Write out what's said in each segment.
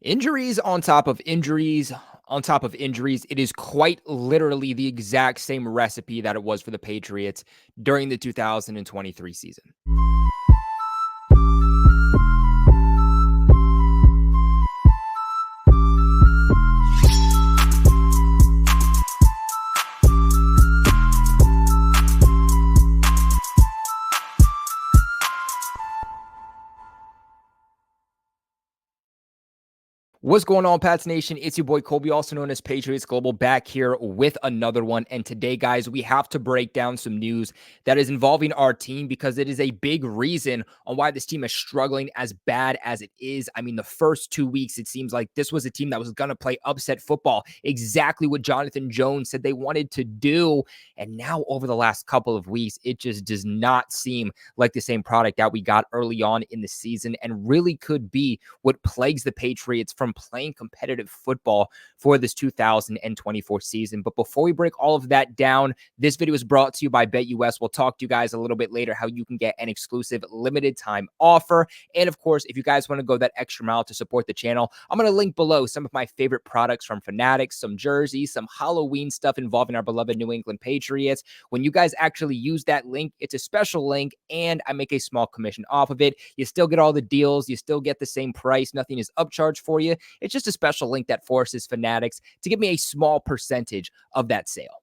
Injuries on top of injuries on top of injuries. It is quite literally the exact same recipe that it was for the Patriots during the 2023 season. What's going on, Pats Nation? It's your boy Colby, also known as Patriots Global, back here with another one. And today, guys, we have to break down some news that is involving our team because it is a big reason on why this team is struggling as bad as it is. I mean, the first 2 weeks, it seems like this was a team that was going to play upset football, exactly what Jonathan Jones said they wanted to do. And now, over the last couple of weeks, it just does not seem like the same product that we got early on in the season and really could be what plagues the Patriots from playing competitive football for this 2024 season. But before we break all of that down, this video is brought to you by BetUS. We'll talk to you guys a little bit later how you can get an exclusive limited time offer. And of course, if you guys want to go that extra mile to support the channel, I'm going to link below some of my favorite products from Fanatics, some jerseys, some Halloween stuff involving our beloved New England Patriots. When you guys actually use that link, it's a special link and I make a small commission off of it. You still get all the deals. You still get the same price. Nothing is upcharged for you. It's just a special link that forces Fanatics to give me a small percentage of that sale.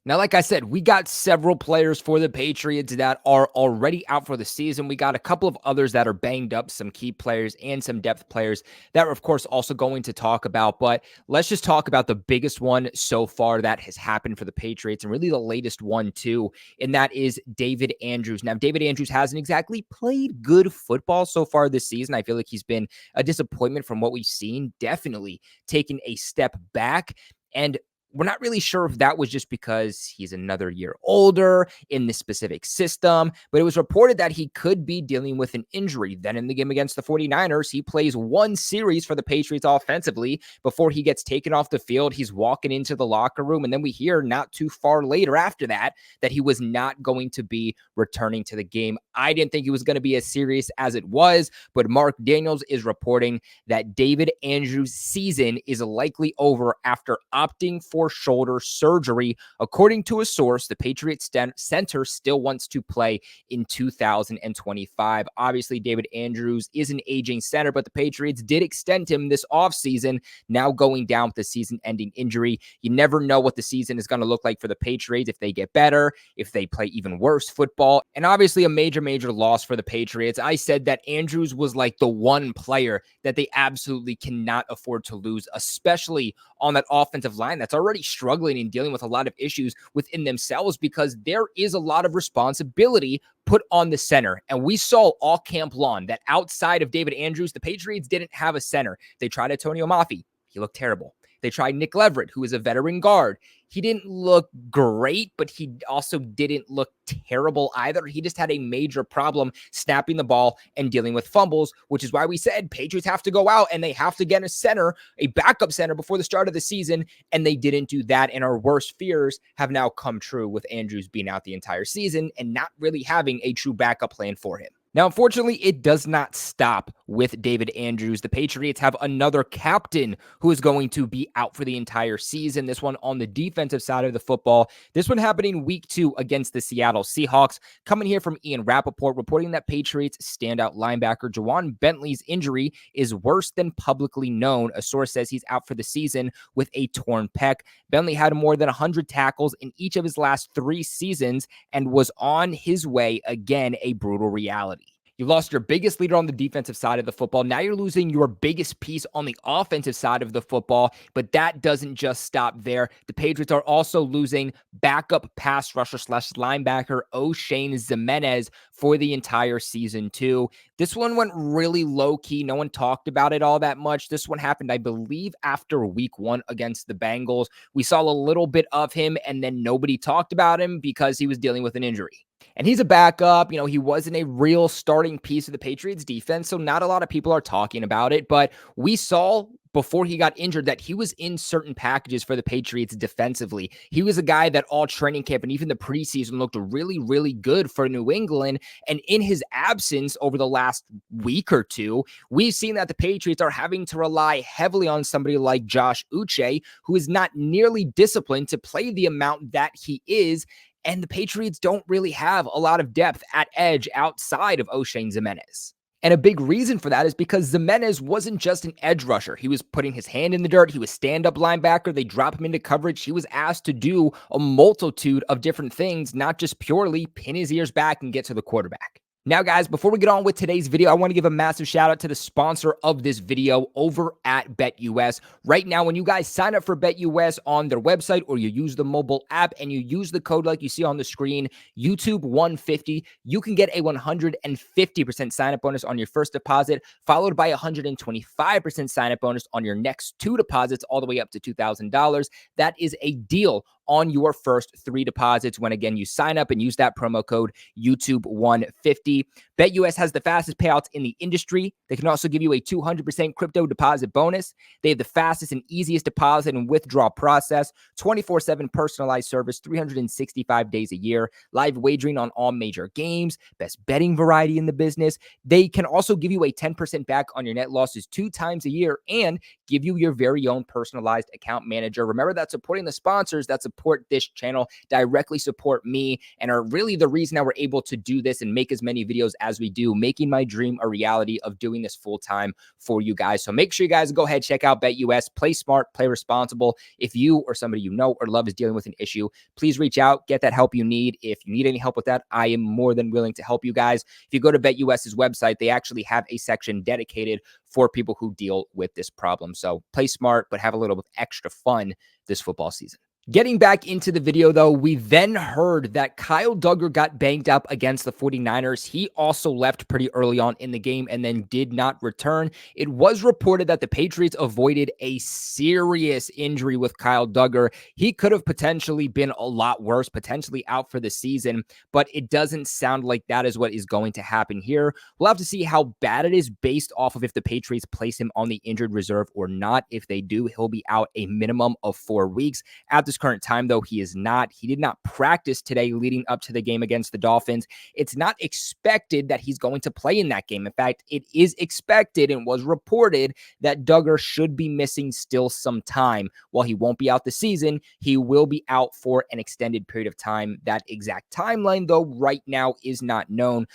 Now, like I said, we got several players for the Patriots that are already out for the season. We got a couple of others that are banged up, some key players and some depth players that we're, of course, also going to talk about. But let's just talk about the biggest one so far that has happened for the Patriots and really the latest one, too, and that is David Andrews. Now, David Andrews hasn't exactly played good football so far this season. I feel like he's been a disappointment from what we've seen, definitely taking a step back. And we're not really sure if that was just because he's another year older in this specific system, but it was reported that he could be dealing with an injury. Then in the game against the 49ers, he plays one series for the Patriots offensively before he gets taken off the field. He's walking into the locker room, and then we hear not too far later after that he was not going to be returning to the game. I didn't think it was going to be as serious as it was, but Mark Daniels is reporting that David Andrews' season is likely over after opting for shoulder surgery. According to a source, the Patriots center still wants to play in 2025. Obviously, David Andrews is an aging center, but the Patriots did extend him this offseason, now going down with the season-ending injury. You never know what the season is going to look like for the Patriots, if they get better, if they play even worse football, and obviously a major loss for the Patriots. I said that Andrews was like the one player that they absolutely cannot afford to lose, especially on that offensive line that's already struggling and dealing with a lot of issues within themselves, because there is a lot of responsibility put on the center. And we saw all camp long that outside of David Andrews, the Patriots didn't have a center. They tried Antonio Mafi. He looked terrible. They tried Nick Leverett, who is a veteran guard. He didn't look great, but he also didn't look terrible either. He just had a major problem snapping the ball and dealing with fumbles, which is why we said Patriots have to go out and they have to get a center, a backup center before the start of the season, and they didn't do that. And our worst fears have now come true with Andrews being out the entire season and not really having a true backup plan for him. Now, unfortunately, it does not stop with David Andrews. The Patriots have another captain who is going to be out for the entire season. This one on the defensive side of the football. This one happening week 2 against the Seattle Seahawks. Coming here from Ian Rappaport, reporting that Patriots standout linebacker Ja'Whaun Bentley's injury is worse than publicly known. A source says he's out for the season with a torn pec. Bentley had more than 100 tackles in each of his last 3 seasons and was on his way, again, a brutal reality. You lost your biggest leader on the defensive side of the football. Now you're losing your biggest piece on the offensive side of the football, but that doesn't just stop there. The Patriots are also losing backup pass rusher / linebacker O'Shane Ximenez for the entire season too. This one went really low-key. No one talked about it all that much. This one happened, I believe, after week 1 against the Bengals. We saw a little bit of him, and then nobody talked about him because he was dealing with an injury. And he's a backup. You know, he wasn't a real starting piece of the Patriots defense, so not a lot of people are talking about it. But we saw before he got injured that he was in certain packages for the Patriots defensively. He was a guy that all training camp and even the preseason looked really, really good for New England. And in his absence over the last week or two, we've seen that the Patriots are having to rely heavily on somebody like Josh Uche, who is not nearly disciplined to play the amount that he is. And the Patriots don't really have a lot of depth at edge outside of O'Shane Ximines. And a big reason for that is because Ximines wasn't just an edge rusher. He was putting his hand in the dirt. He was stand-up linebacker. They drop him into coverage. He was asked to do a multitude of different things, not just purely pin his ears back and get to the quarterback. Now, guys, before we get on with today's video, I want to give a massive shout out to the sponsor of this video over at BetUS. Right now, when you guys sign up for BetUS on their website or you use the mobile app and you use the code like you see on the screen, YouTube150, you can get a 150% sign-up bonus on your first deposit, followed by a 125% sign-up bonus on your next 2 deposits, all the way up to $2,000. That is a deal on your first 3 deposits when, again, you sign up and use that promo code YouTube150. BetUS has the fastest payouts in the industry. They can also give you a 200% crypto deposit bonus. They have the fastest and easiest deposit and withdrawal process, 24/7 personalized service, 365 days a year, live wagering on all major games, best betting variety in the business. They can also give you a 10% back on your net losses 2 times a year and give you your very own personalized account manager. Remember that supporting the sponsors that support this channel directly support me and are really the reason that we're able to do this and make as many videos as we do, making my dream a reality of doing this full time for you guys. So make sure you guys go ahead, check out BetUS, play smart, play responsible. If you or somebody you know or love is dealing with an issue, please reach out, get that help you need. If you need any help with that, I am more than willing to help you guys. If you go to BetUS's website, they actually have a section dedicated for people who deal with this problem. So play smart, but have a little bit extra fun this football season. Getting back into the video, though, we then heard that Kyle Dugger got banged up against the 49ers. He also left pretty early on in the game and then did not return. It was reported that the Patriots avoided a serious injury with Kyle Dugger. He could have potentially been a lot worse, potentially out for the season, but it doesn't sound like that is what is going to happen here. We'll have to see how bad it is based off of if the Patriots place him on the injured reserve or not. If they do, he'll be out a minimum of 4 weeks. At this current time, though, he is not. He did not practice today leading up to the game against the Dolphins. It's not expected that he's going to play in that game. In fact, it is expected and was reported that Dugger should be missing still some time. While he won't be out the season, he will be out for an extended period of time. That exact timeline, though, right now is not known.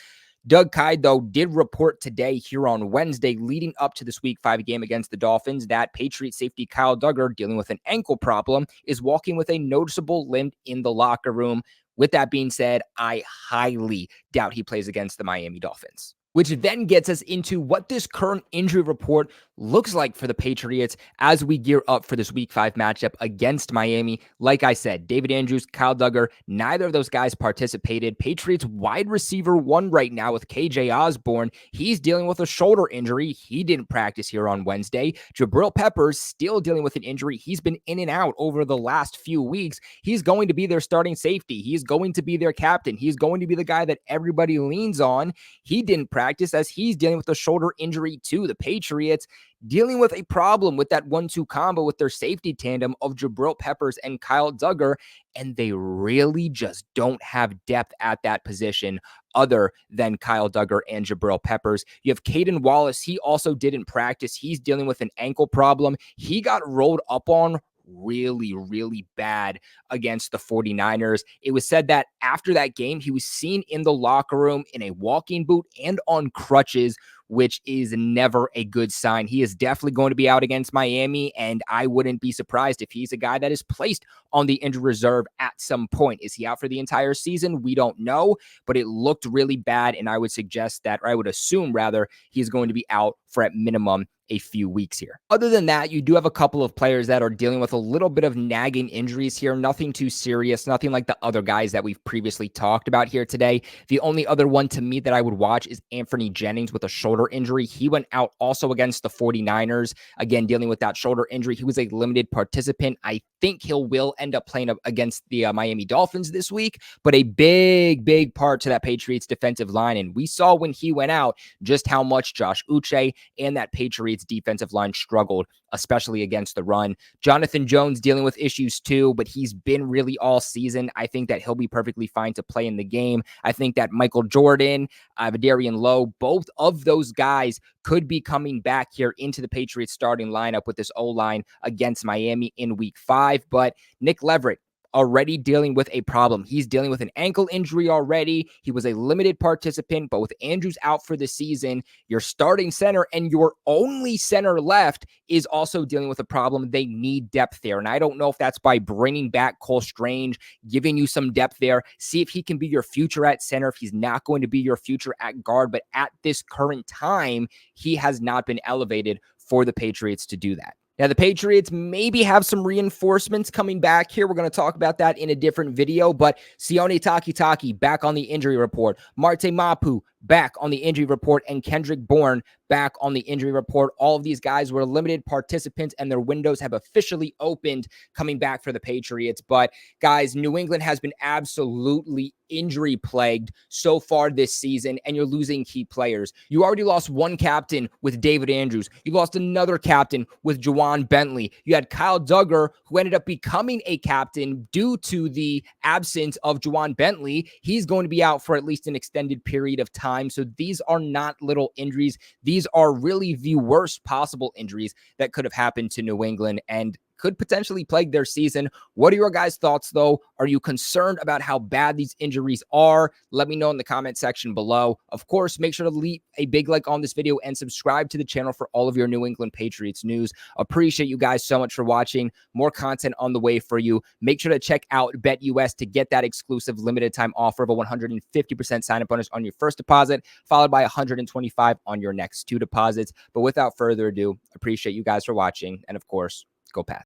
Doug Kyed, though, did report today here on Wednesday, leading up to this Week 5 game against the Dolphins, that Patriot safety Kyle Dugger, dealing with an ankle problem, is walking with a noticeable limp in the locker room. With that being said, I highly doubt he plays against the Miami Dolphins. Which then gets us into what this current injury report looks like for the Patriots as we gear up for this Week 5 matchup against Miami. Like I said, David Andrews, Kyle Dugger, neither of those guys participated. Patriots wide receiver 1 right now with KJ Osborne. He's dealing with a shoulder injury. He didn't practice here on Wednesday. Jabril Peppers still dealing with an injury. He's been in and out over the last few weeks. He's going to be their starting safety. He's going to be their captain. He's going to be the guy that everybody leans on. He didn't practice as he's dealing with a shoulder injury too. The Patriots dealing with a problem with that 1-2 combo with their safety tandem of Jabril Peppers and Kyle Dugger, and they really just don't have depth at that position other than Kyle Dugger and Jabril Peppers. You have Caden Wallace. He also didn't practice. He's dealing with an ankle problem. He got rolled up on really, really bad against the 49ers. It was said that after that game, he was seen in the locker room in a walking boot and on crutches, which is never a good sign. He is definitely going to be out against Miami, and I wouldn't be surprised if he's a guy that is placed on the injured reserve at some point. Is he out for the entire season? We don't know, but it looked really bad, and I would suggest that, or I would assume rather, he's going to be out for at minimum a few weeks here. Other than that, you do have a couple of players that are dealing with a little bit of nagging injuries here. Nothing too serious, nothing like the other guys that we've previously talked about here today. The only other one to me that I would watch is Anthony Jennings with a shoulder injury. He went out also against the 49ers, again, dealing with that shoulder injury. He was a limited participant. I think he will end up playing against the Miami Dolphins this week, but a big part to that Patriots defensive line. And we saw when he went out just how much Josh Uche and that Patriots Patriots defensive line struggled, especially against the run. Jonathan Jones dealing with issues too, but he's been really all season. I think that he'll be perfectly fine to play in the game. I think that Michael Jordan, Vidarian Lowe, both of those guys could be coming back here into the Patriots starting lineup with this O-line against Miami in week 5. But Nick Leverett, already dealing with a problem. He's dealing with an ankle injury already. He was a limited participant, but with Andrews out for the season, your starting center and your only center left is also dealing with a problem. They need depth there. And I don't know if that's by bringing back Cole Strange, giving you some depth there. See if he can be your future at center, if he's not going to be your future at guard. But at this current time, he has not been elevated for the Patriots to do that. Now, the Patriots maybe have some reinforcements coming back here. We're going to talk about that in a different video, but Sione Takitaki back on the injury report. Marte Mapu back on the injury report, and Kendrick Bourne back on the injury report. All of these guys were limited participants, and their windows have officially opened coming back for the Patriots. But guys, New England has been absolutely injury plagued so far this season, and you're losing key players. You already lost one captain with David Andrews. You lost another captain with Ja'Whaun Bentley. You had Kyle Duggar, who ended up becoming a captain due to the absence of Ja'Whaun Bentley. He's going to be out for at least an extended period of time. So these are not little injuries. These are really the worst possible injuries that could have happened to New England and could potentially plague their season. What are your guys' thoughts, though? Are you concerned about how bad these injuries are? Let me know in the comment section below. Of course, make sure to leave a big like on this video and subscribe to the channel for all of your New England Patriots news. Appreciate you guys so much for watching. More content on the way for you. Make sure to check out BetUS to get that exclusive limited time offer of a 150% sign-up bonus on your first deposit, followed by 125 on your next 2 deposits. But without further ado, appreciate you guys for watching. And of course, go Pats.